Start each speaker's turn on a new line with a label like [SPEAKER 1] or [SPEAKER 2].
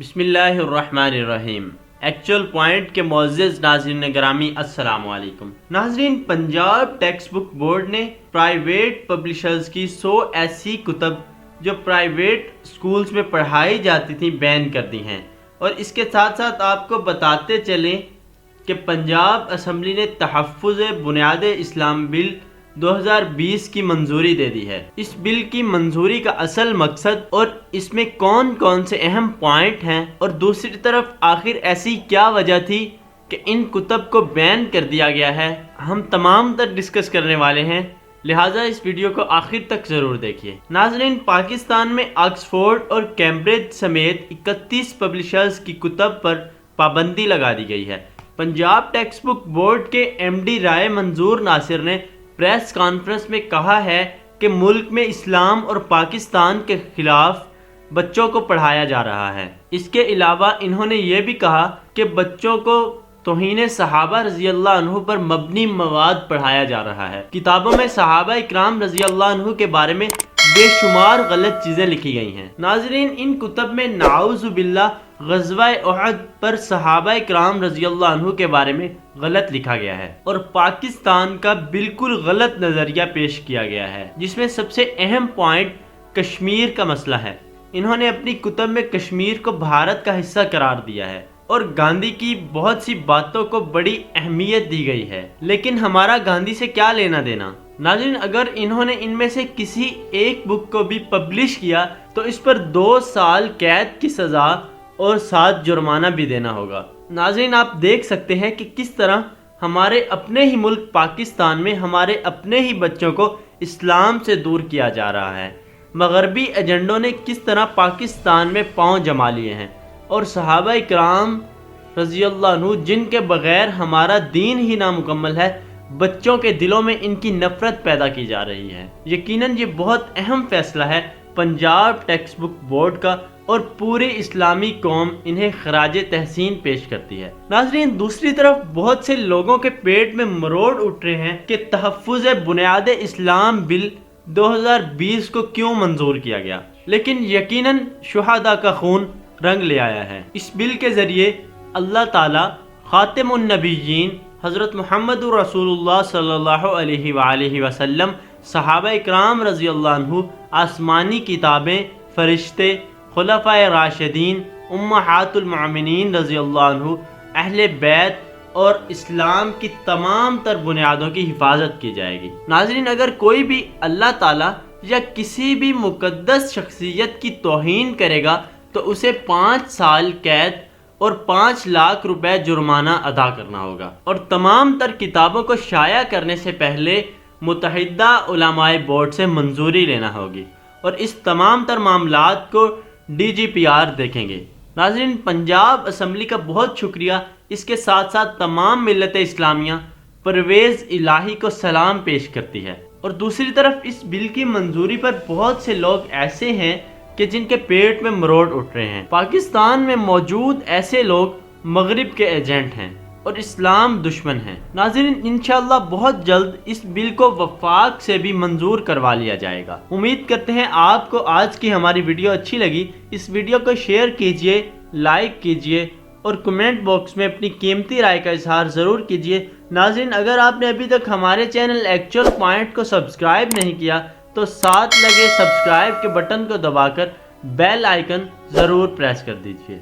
[SPEAKER 1] بسم اللہ الرحمن الرحیم۔ ایکچول پوائنٹ کے معزز ناظرین گرامی السلام علیکم۔ ناظرین، پنجاب ٹیکسٹ بک بورڈ نے پرائیویٹ پبلشرز کی 100 ایسی کتب جو پرائیویٹ سکولز میں پڑھائی جاتی تھیں بین کر دی ہیں، اور اس کے ساتھ ساتھ آپ کو بتاتے چلیں کہ پنجاب اسمبلی نے تحفظ بنیاد اسلام بل 2020 کی منظوری دے دی ہے۔ اس بل کی منظوری کا اصل مقصد اور اس میں کون کون سے اہم پوائنٹ ہیں، اور دوسری طرف آخر ایسی کیا وجہ تھی کہ ان کتب کو بین کر دیا گیا ہے، ہم تمام تر ڈسکس کرنے والے ہیں، لہٰذا اس ویڈیو کو آخر تک ضرور دیکھیے۔ ناظرین، پاکستان میں آکسفورڈ اور کیمبرج سمیت 31 پبلشرز کی کتب پر پابندی لگا دی گئی ہے۔ پنجاب ٹیکسٹ بک بورڈ کے MD رائے منظور ناصر نے پریس کانفرنس میں کہا ہے کہ ملک میں اسلام اور پاکستان کے خلاف بچوں کو پڑھایا جا رہا ہے۔ اس کے علاوہ انہوں نے یہ بھی کہا کہ بچوں کو توہین صحابہ رضی اللہ عنہ پر مبنی مواد پڑھایا جا رہا ہے۔ کتابوں میں صحابہ اکرام رضی اللہ عنہ کے بارے میں بے شمار غلط چیزیں لکھی گئی ہیں۔ ناظرین، ان کتب میں نعوذ باللہ غزوہ احد پر صحابہ اکرام رضی اللہ عنہ کے بارے میں غلط لکھا گیا ہے، اور پاکستان کا بالکل غلط نظریہ پیش کیا گیا ہے، جس میں سب سے اہم پوائنٹ کشمیر کا مسئلہ ہے۔ انہوں نے اپنی کتب میں کشمیر کو بھارت کا حصہ قرار دیا ہے، اور گاندھی کی بہت سی باتوں کو بڑی اہمیت دی گئی ہے، لیکن ہمارا گاندھی سے کیا لینا دینا؟ ناظرین، اگر انہوں نے ان میں سے کسی ایک بک کو بھی پبلش کیا تو اس پر 2 سال قید کی سزا اور 7 جرمانہ بھی دینا ہوگا۔ ناظرین، آپ دیکھ سکتے ہیں کہ کس طرح ہمارے اپنے ہی ملک پاکستان میں ہمارے اپنے ہی بچوں کو اسلام سے دور کیا جا رہا ہے۔ مغربی ایجنڈوں نے کس طرح پاکستان میں پاؤں جما لیے ہیں، اور صحابہ اکرام رضی اللہ عنہ جن کے بغیر ہمارا دین ہی نامکمل ہے، بچوں کے دلوں میں ان کی نفرت پیدا کی جا رہی ہے۔ یقیناً یہ بہت اہم فیصلہ ہے پنجاب ٹیکسٹ بک بورڈ کا، اور پوری اسلامی قوم انہیں خراج تحسین پیش کرتی ہے۔ ناظرین، دوسری طرف بہت سے لوگوں کے پیٹ میں مروڑ اٹھ رہے ہیں کہ تحفظ بنیاد اسلام بل 2020 کو کیوں منظور کیا گیا، لیکن یقیناً شہداء کا خون رنگ لے آیا ہے۔ اس بل کے ذریعے اللہ تعالی خاتم النبیین حضرت محمد رسول اللہ صلی اللہ علیہ وآلہ وسلم، صحابہ اکرام رضی اللہ عنہ، آسمانی کتابیں، فرشتے، خلفائے راشدین، امہات المؤمنین رضی اللہ عنہ، اہل بیت اور اسلام کی تمام تر بنیادوں کی حفاظت کی جائے گی۔ ناظرین، اگر کوئی بھی اللہ تعالیٰ یا کسی بھی مقدس شخصیت کی توہین کرے گا تو اسے 5 سال قید اور 5 لاکھ روپے جرمانہ ادا کرنا ہوگا، اور تمام تر کتابوں کو شائع کرنے سے پہلے متحدہ علماء بورڈ سے منظوری لینا ہوگی، اور اس تمام تر معاملات کو DGPR دیکھیں گے۔ ناظرین، پنجاب اسمبلی کا بہت شکریہ، اس کے ساتھ ساتھ تمام ملت اسلامیہ پرویز الہی کو سلام پیش کرتی ہے، اور دوسری طرف اس بل کی منظوری پر بہت سے لوگ ایسے ہیں کہ جن کے پیٹ میں مروڑ اٹھ رہے ہیں۔ پاکستان میں موجود ایسے لوگ مغرب کے ایجنٹ ہیں اور اسلام دشمن ہیں۔ ناظرین، انشاءاللہ بہت جلد اس بل کو وفاق سے بھی منظور کروا لیا جائے گا۔ امید کرتے ہیں آپ کو آج کی ہماری ویڈیو اچھی لگی۔ اس ویڈیو کو شیئر کیجئے، لائک کیجئے، اور کمنٹ باکس میں اپنی قیمتی رائے کا اظہار ضرور کیجئے۔ ناظرین، اگر آپ نے ابھی تک ہمارے چینل ایکچول پوائنٹ کو سبسکرائب نہیں کیا تو ساتھ لگے سبسکرائب کے بٹن کو دبا کر بیل آئیکن ضرور پریس کر دیجئے۔